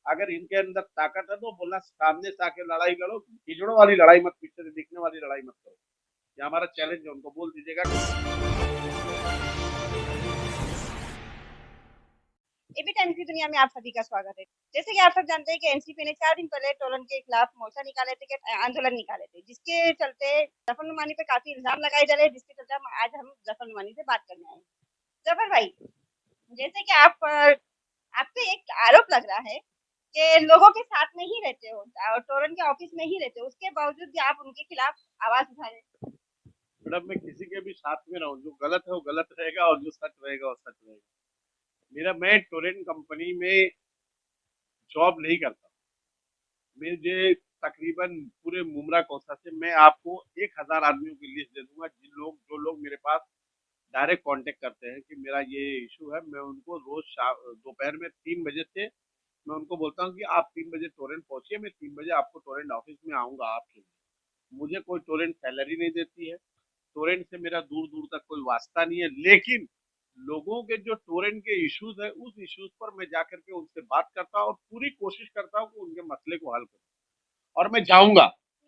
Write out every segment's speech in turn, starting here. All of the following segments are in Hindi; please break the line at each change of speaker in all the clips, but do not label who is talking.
अगर इनके अंदर ताकत है तो बोलना सामने से आके लड़ाई लड़ो, हिजड़ों वाली लड़ाई मत, पीछे से दिखने वाली लड़ाई मत करो। ये हमारा चैलेंज है, उनको बोल दीजिएगा।
एबी टाइम्स की दुनिया में आप सभी का स्वागत है। जैसे कि आप सब जानते हैं कि एनसीपी ने 4 दिन पहले टोलन के खिलाफ मोर्चा निकाले थे, आंदोलन निकाले थे, जिसके चलते जफर नुमानी पे काफी इल्जाम लगाए जा रहे हैं, जिसके चलते हम जफर नुमानी से बात करने आए हैं। जफर भाई, जैसे कि आप पे एक आरोप लग रहा है कि लोगों के साथ में ही रहते हो और टोलन के ऑफिस में ही रहते हो, उसके बावजूद भी आप उनके खिलाफ आवाज उठा रहे हैं।
मैडम, मैं किसी के भी साथ में रहूं, जो गलत है वो गलत रहेगा और जो सच रहेगा वो सच रहेगा। मैं टोरेंट कंपनी में जॉब नहीं करता। मुझे तकरीबन पूरे मुमरा कौसा से मैं आपको 1,000 आदमियों की लिस्ट दे दूंगा, जो लोग मेरे पास डायरेक्ट कांटेक्ट करते हैं कि मेरा ये इशू है। मैं उनको रोज दोपहर में 3 बजे से मैं उनको बोलता हूँ कि आप 3 बजे टोरेंट पहुंचिए, मैं 3 बजे आपको टोरेंट ऑफिस में आऊंगा आपके लिए। मुझे कोई टोरेंट सैलरी नहीं देती है, टोरेंट से मेरा दूर दूर तक कोई वास्ता नहीं है, लेकिन लोगों के जो टोरेंट के इश्यूज है उस इश्यूज पर मैं जाकर के उनसे बात करता हूँ और पूरी कोशिश करता हूँ कि उनके मसले को हल करूँ, और मैं जाऊंगा।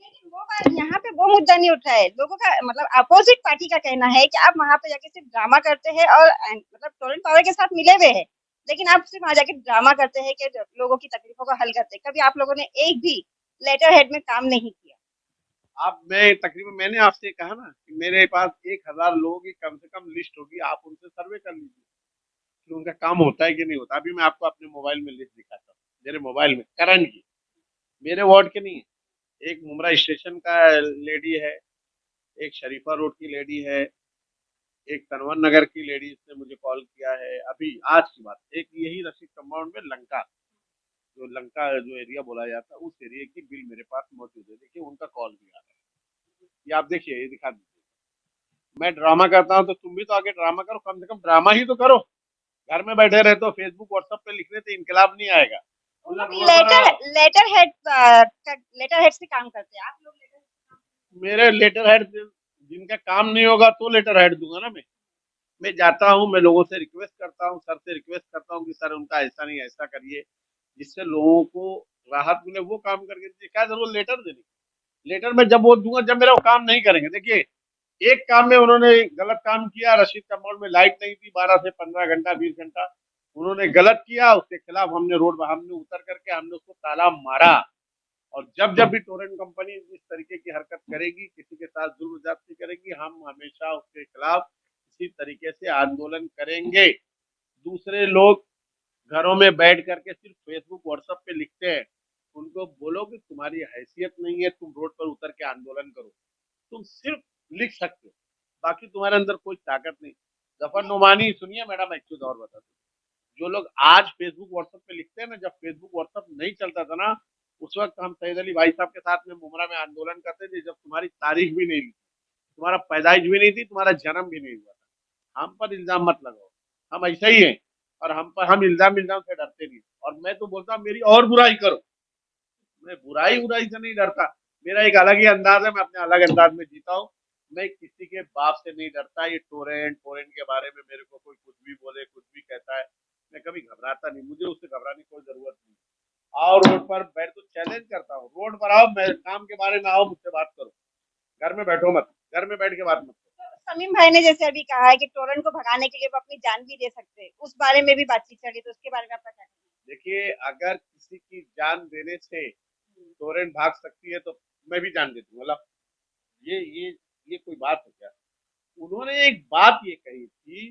लेकिन वो बात यहाँ पे वो मुद्दा नहीं उठा है। लोगों का मतलब अपोजिट पार्टी का कहना है कि आप वहां पे जाके सिर्फ ड्रामा करते हैं और मतलब टोरेंट पावर के साथ मिले हुए हैं, लेकिन आप सिर्फ वहां जाके ड्रामा करते हैं कि लोगों की तकलीफों को हल करते हैं। कभी आप लोगों ने एक भी लेटर हेड में काम नहीं किया।
आप मैं तकरीबन मैंने आपसे कहा ना कि मेरे पास 1,000 लोगों की कम से कम लिस्ट होगी, आप उनसे सर्वे कर लीजिए कि उनका काम होता है कि नहीं होता। अभी मैं आपको अपने मोबाइल में लिस्ट दिखाता हूँ, मेरे मोबाइल में करंट की, मेरे वार्ड के नहीं है। एक मुमरा स्टेशन का लेडी है, एक शरीफा रोड की लेडी है, एक तनवर नगर की लेडी ने मुझे कॉल किया है अभी आज की बात। एक यही रशीद कंपाउंड में लंका, जो लंका जो एरिया बोला जाता है, उस एरिया की बिल मेरे पास मौजूद है। देखिए उनका कॉल भी आ रहा है, ये आप देखिए, ये दिखा दीजिए। मैं ड्रामा करता हूँ तो तुम भी तो आगे ड्रामा करो, कम से कम ड्रामा ही तो करो। घर में बैठे रहे तो फेसबुक व्हाट्सएप पे लिखने से इनकलाब नहीं आएगा।
वो
उधर
लोग
रोड पर
लेटर हेड से काम करते हैं, आप लोग लेटर।
मेरे लेटर हेड जिनका काम नहीं होगा तो लेटर हेड दूंगा ना मैं जाता हूँ, मैं लोगों से रिक्वेस्ट करता हूँ, सर से रिक्वेस्ट करता हूँ कि सर उनका ऐसा नहीं ऐसा करिए, जिससे लोगों को राहत मिले। वो काम करके दीजिए, क्या जरूरत लेटर देने की। लेटर में जब वो दूंगा जब मेरा वो काम नहीं करेंगे। देखिए, एक काम में उन्होंने गलत काम किया, रशीद कंपाउंड में लाइट नहीं थी 12 से 15 घंटा 20 घंटा, उन्होंने गलत किया, उसके खिलाफ हमने उतर करके हमने उसको ताला मारा। और जब जब भी टोरेंट कंपनी इस तरीके की हरकत करेगी, किसी के साथ जुल्म ज्यादती करेगी, हम हमेशा उसके खिलाफ इसी तरीके से आंदोलन करेंगे। दूसरे लोग घरों में बैठ करके सिर्फ फेसबुक व्हाट्सएप पे लिखते हैं, उनको बोलो कि तुम्हारी हैसियत नहीं है, तुम रोड पर उतर के आंदोलन करो। तुम सिर्फ लिख सकते हो, बाकी तुम्हारे अंदर कोई ताकत नहीं। जफर नुमानी, सुनिए मैडम, एक चीज और बता दूं। जो लोग आज फेसबुक व्हाट्सएप पे लिखते हैं ना, जब फेसबुक व्हाट्सएप नहीं चलता था ना, उस वक्त हम सैयद अली भाई साहब के साथ में मुमरा में आंदोलन करते थे, जब तुम्हारी तारीख भी नहीं ली, तुम्हारा पैदाइश भी नहीं थी, तुम्हारा जन्म भी नहीं हुआ था। हम पर इल्जाम मत लगाओ, हम ऐसा ही हैं, और हम इल्जाम इल्जाम से डरते नहीं। और मैं तो बोलता हूँ मेरी और बुराई करो, मैं बुराई बुराई से नहीं डरता। मेरा एक अलग ही अंदाज है, मैं अपने अलग अंदाज में जीता हूँ। मैं किसी के बाप से नहीं डरता। ये टोरेंट टोरेंट के बारे में मेरे को कोई कुछ भी बोले, कुछ भी कहता है, मैं कभी घबराता नहीं, मुझे उससे घबराने की कोई जरूरत नहीं। आओ रोड पर बैठ तो चैलेंज करता हूँ, रोड पर आओ, मैं काम के बारे में आओ, मुझसे बात करो, घर में बैठो मत, घर में बैठ के बात मत करो।
तो समीम भाई ने जैसे अभी कहा है कि टोरेंट को भगाने के लिए वो अपनी जान भी दे सकते हैं, उस बारे में भी बातचीत चली, तो उसके बारे में आपका क्या कहना
देखिए, अगर किसी की जान देने से
है?
टोरेंट भाग सकती है तो मैं भी जान दे दूंगा। मतलब ये ये ये कोई बात है क्या? उन्होंने एक बात ये कही थी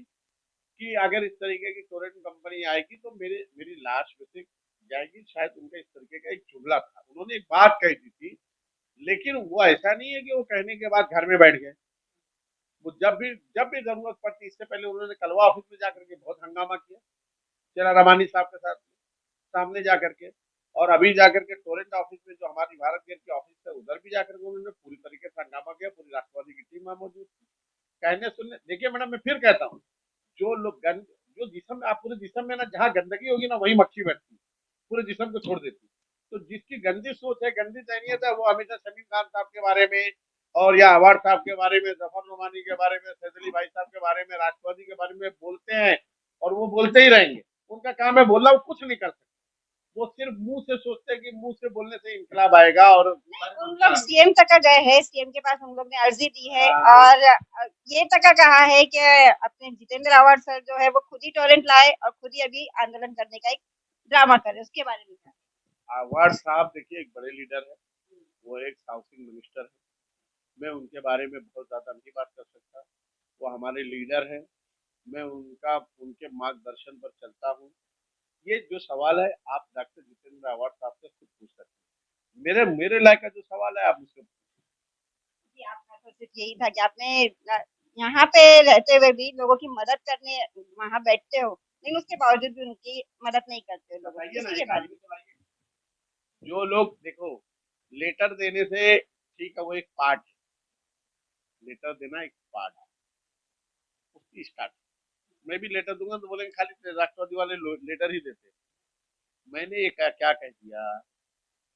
कि अगर इस तरीके की टोरेंट कंपनी आएगी तो मेरी लाश वैसे जाएगी, शायद उनका इस तरीके का एक जुमला था, उन्होंने एक बात कही थी। लेकिन वो ऐसा नहीं है कि वो कहने के बाद घर में बैठ गए। वो जब भी जरूरत पड़ती, इससे पहले उन्होंने कलवा ऑफिस में जाकर के बहुत हंगामा किया, चेरा रमानी साहब के साथ सामने जाकर के। और अभी जाकर के टोरेंट ऑफिस में जो हमारी भारत गेट की ऑफिस है, उधर भी जाकर के उन्होंने पूरी तरीके से हंगामा किया, पूरी राष्ट्रवादी की टीम वहां मौजूद थी। कहने सुनने, देखिए मैडम, मैं फिर कहता हूँ, जो लोग गंद जो जिसम में, आप पूरे जिसम में ना जहाँ गंदगी होगी ना वही मक्खी बैठती है, पूरे जिसम को छोड़ देती है। तो जिसकी गंदी सोच है, गंदी जहनीत है, वो हमेशा शमीम खान साहब के बारे में और या अवार साहब के बारे में, जफर नुमानी के बारे में, सैद अली भाई साहब के बारे में, राष्ट्रवादी के बारे में बोलते हैं, और वो बोलते ही रहेंगे। उनका काम है बोलना, वो कुछ नहीं कर सकते। वो सिर्फ मुंह से सोचते हैं कि मुंह से बोलने से इंकलाब आएगा और
उन लोग सीएम तक गए हैं, सीएम के पास उन लोग ने अर्जी दी है
हाँ।
और ये तक कहा है कि अपने जितेंद्र आवाड सर जो है वो खुद ही टोरेंट लाए और खुद ही अभी आंदोलन करने का एक ड्रामा करे, उसके बारे में क्या?
आवाज साहब देखिए एक बड़े लीडर है, वो एक हाउसिंग मिनिस्टर है। मैं उनके बारे में बहुत ज्यादा नहीं बात कर सकता। वो हमारे लीडर है, मैं उनका उनके मार्गदर्शन पर चलता हूँ। ये जो सवाल है आप डॉक्टर जितेंद्र आवाड साहब से खुद पूछ सकते हैं। मेरे मेरे लायक का जो सवाल है आप मुझसे
जी, आपका तो सिर्फ यही था कि आपने यहाँ पे रहते हुए भी लोगों की मदद करने वहाँ बैठते हो, लेकिन उसके बावजूद भी उनकी मदद नहीं करते हो लोगों की,
बताइए ना,
इसी के
एक
बारे में।
आदमी को लाइए। जो लोग देखो, लेटर देने से ठीक है, वो एक पार्ट है। लेटर देना एक पार्ट है, उसकी स्टार्ट। मैं भी लेटर दूंगा तो बोलेंगे खाली राष्ट्रवादी वाले लेटर ही देते हैं। मैंने ये क्या कह दिया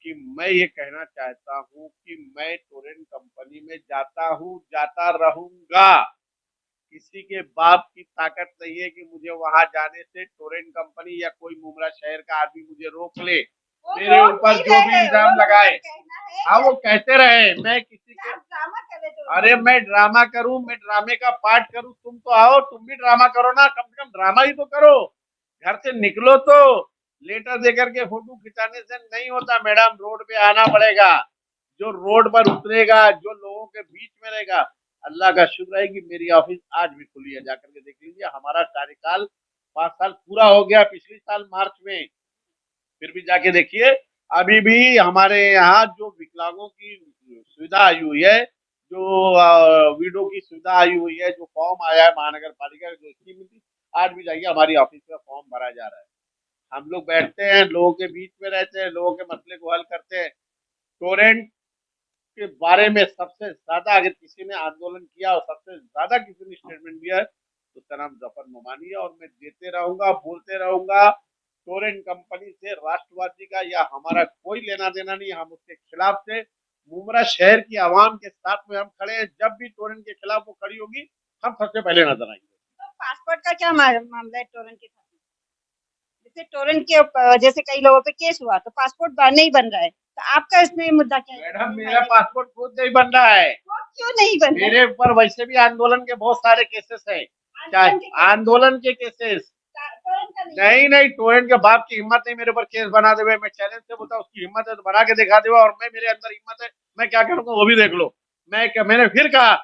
कि मैं ये कहना चाहता हूँ कि मैं टोरेंट कंपनी में जाता हूँ, जाता रहूंगा। किसी के बाप की ताकत नहीं है कि मुझे वहां जाने से टोरेंट कंपनी या कोई मुमरा शहर का आदमी मुझे रोक ले,
वो
मेरे
रोक
ऊपर
नहीं
जो
रहे
भी
हैं, वो
इल्जाम
लोगों का
लगाए।
कहना है
हाँ,
कि
वो कहते रहे मैं किसी
कि
के।
आप ड्रामा कर रहे थे
अरे मैं ड्रामा करूं, मैं ड्रामे का पार्ट करूं, तुम तो आओ, तुम भी ड्रामा करो ना, कम से कम ड्रामा ही तो करो। घर से निकलो तो। लेटर देकर के फोटो खिंचाने से नहीं होता मैडम, रोड पे आना पड़ेगा। जो रोड पर उतरेगा, जो लोगों के बीच में रहेगा। अल्लाह का शुक्र है कि मेरी ऑफिस आज भी खुली है, जाकर के देख लीजिए। हमारा कार्यकाल 5 साल पूरा हो गया पिछले साल मार्च में। फिर भी जाके देखिए, अभी भी हमारे यहाँ जो विकलांगों की सुविधा आई हुई है, जो विडो की सुविधा आई हुई है, जो फॉर्म आया है महानगर पालिका का, जो स्कीम थी, आज भी जाइए हमारी ऑफिस में फॉर्म भरा जा रहा है। हम लोग बैठते हैं, लोगों के बीच में रहते हैं, लोगों के मसले को हल करते हैं। टोरेंट के बारे में सबसे ज्यादा अगर किसी ने आंदोलन किया और सबसे ज्यादा किसी ने स्टेटमेंट दिया है तो उसका नाम जफर नोमानी है, और मैं देते रहूंगा, बोलते रहूंगा। टोरेंट कंपनी से राष्ट्रवादी का या हमारा कोई लेना देना नहीं, हम उसके खिलाफ थे। मुमरा शहर की आवाम के साथ में हम खड़े हैं, जब भी टोरेंट के खिलाफ वो खड़ी होगी हम सबसे पहले नजर आएंगे।
तो पासपोर्ट का क्या मामला है टोरेंट के साथ? जैसे टोरेंट के जैसे कई लोगों पे केस हुआ तो पासपोर्ट नहीं बन रहा है, तो आपका इसमें मुद्दा क्या है?
मैडम मेरा पासपोर्ट खुद नहीं बन रहा है।
वो क्यों नहीं बन रहा है?
मेरे ऊपर वैसे भी आंदोलन के बहुत सारे केसेस हैं, चाहे
आंदोलन के केस
आंदोलन के केसेस।
टोरेंट का नहीं है।
नहीं नहीं, टोरेंट के बाप की हिम्मत नहीं मेरे ऊपर केस बना देवे। मैं चैलेंज से बोलता हूँ, उसकी हिम्मत है तो बना के दिखा देवा, और मैं मेरे अंदर हिम्मत है, मैं क्या करूंगा वो भी देख लो। मैंने फिर कहा,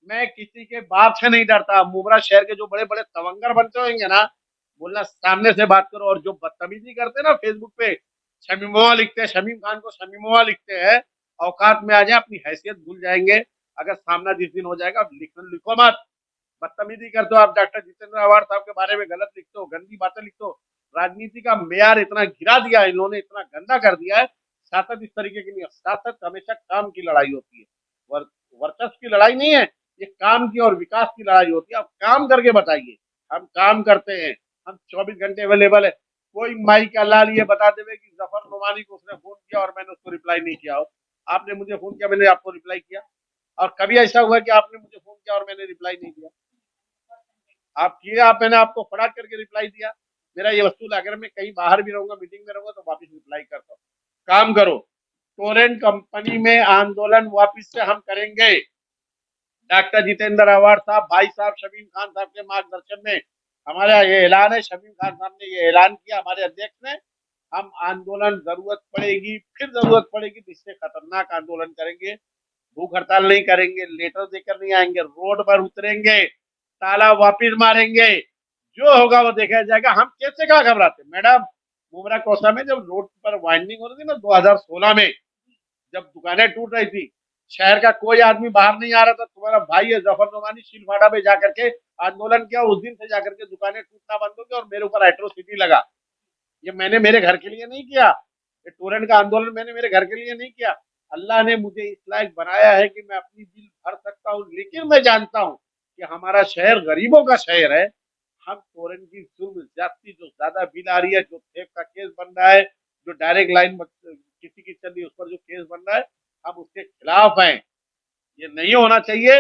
मैं किसी के बाप से नहीं डरता। मुमरा शहर के जो बड़े बड़े तवंगर बनते होंगे ना, बोलना सामने से बात करो। और जो बदतमीजी करते हैं ना फेसबुक पे, शमीमोआ लिखते हैं, शमीम खान को शमीमोआ लिखते हैं, औकात में आ जाए, अपनी हैसियत भूल जाएंगे। अगर सामना जिस दिन हो जाएगा, लिखो मत। बदतमीजी करते हो आप, डॉक्टर जितेंद्र आवाड साहब के बारे में गलत लिखते हो, गंदी बातें लिखते हो। राजनीति का मेयार इतना गिरा दिया है इन्होंने, इतना गंदा कर दिया है। सियासत इस तरीके की नहीं है। सियासत हमेशा काम की लड़ाई होती है, वर्चस्व की लड़ाई नहीं है। ये काम की और विकास की लड़ाई होती है। आप काम करके बताइए। हम काम करते हैं, हम 24 घंटे अवेलेबल है। कोई माई का लाल ये बता देवे कि जफर नुमानी को उसने फोन किया और मैंने उसको रिप्लाई नहीं किया हो। आपने मुझे फोन किया, मैंने आपको रिप्लाई किया। और कभी ऐसा हुआ कि आपने मुझे फोन किया और मैंने रिप्लाई नहीं दिया? आप किए, आप मैंने आपको फटाक करके रिप्लाई दिया। मेरा ये वस्तूल, अगर मैं कहीं बाहर भी रहूंगा, मीटिंग में रहूंगा, तो वापस रिप्लाई करता हूँ। काम करो। टोरेंट कंपनी में आंदोलन वापस से हम करेंगे। डॉक्टर जितेंद्र आवाड साहब, भाई साहब शमीम खान साहब के मार्गदर्शन में हमारा ये ऐलान है। शमीम खान साहब ने ये ऐलान किया, हमारे अध्यक्ष ने। हम आंदोलन जरूरत पड़ेगी, फिर जरूरत पड़ेगी तो इससे खतरनाक आंदोलन करेंगे। भूख हड़ताल नहीं करेंगे, लेटर देकर नहीं आएंगे, रोड पर उतरेंगे, ताला वापिस मारेंगे। जो होगा वो देखा जाएगा। हम कैसे कहा घबराते मैडम? मुमरा कोसा में जब रोड पर वाइंडिंग हो रही थी ना 2016 में, जब दुकानें टूट रही थी, शहर का कोई आदमी बाहर नहीं आ रहा था। तुम्हारा भाई है जफर नोमानी सीलफाटा पे जाकर के आंदोलन किया। उस दिन से जाकर के दुकानें टूटना बंद हो गई और मेरे ऊपर एट्रोसिटी लगा। ये मैंने मेरे घर के लिए नहीं किया, ये टोरेंट का आंदोलन मैंने मेरे घर के लिए नहीं किया। अल्लाह ने मुझे इस लायक बनाया है कि मैं अपनी दिल भर सकता हूँ, लेकिन मैं जानता हूँ कि हमारा शहर गरीबों का शहर है। हम टोरेंट की जुल्म ज्यादती जो ज्यादा बिल आ रही है, जो थेप का केस बन रहा है, जो डायरेक्ट लाइन किसी की चल रही है उस पर जो केस बन रहा है, हम उसके खिलाफ हैं। ये नहीं होना चाहिए।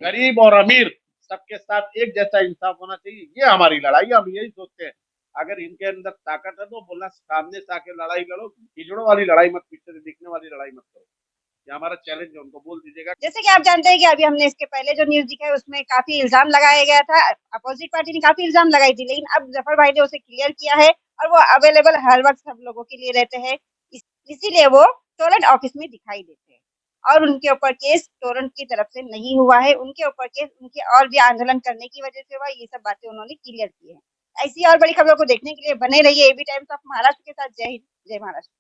गरीब और अमीर सबके साथ एक जैसा इंसाफ होना चाहिए, ये हमारी लड़ाई। हम यही सोचते हैं। अगर इनके अंदर ताकत है तो बोलना सामने से आके लड़ाई लड़ो, खिजड़ों वाली लड़ाई मत, पीछे से दिखने वाली लड़ाई मत करो। ये हमारा चैलेंज है, उनको बोल दीजिएगा।
जैसे कि आप जानते हैं कि अभी हमने इसके पहले जो न्यूज दिखा है उसमें काफी इल्जाम लगाया गया था, अपोजिट पार्टी ने काफी इल्जाम लगाई थी, लेकिन अब जफर भाई ने उसे क्लियर किया है और वो अवेलेबल हर वक्त सब लोगों के लिए रहते हैं। इसीलिए वो टोरेंट ऑफिस में दिखाई देते हैं और उनके ऊपर केस टोरेंट की तरफ से नहीं हुआ है, उनके ऊपर केस उनके और भी आंदोलन करने की वजह से हुआ। ये सब बातें उन्होंने क्लियर की है। ऐसी और बड़ी खबरों को देखने के लिए बने रहिए एबी टाइम्स ऑफ महाराष्ट्र के साथ। जय हिंद, जय महाराष्ट्र।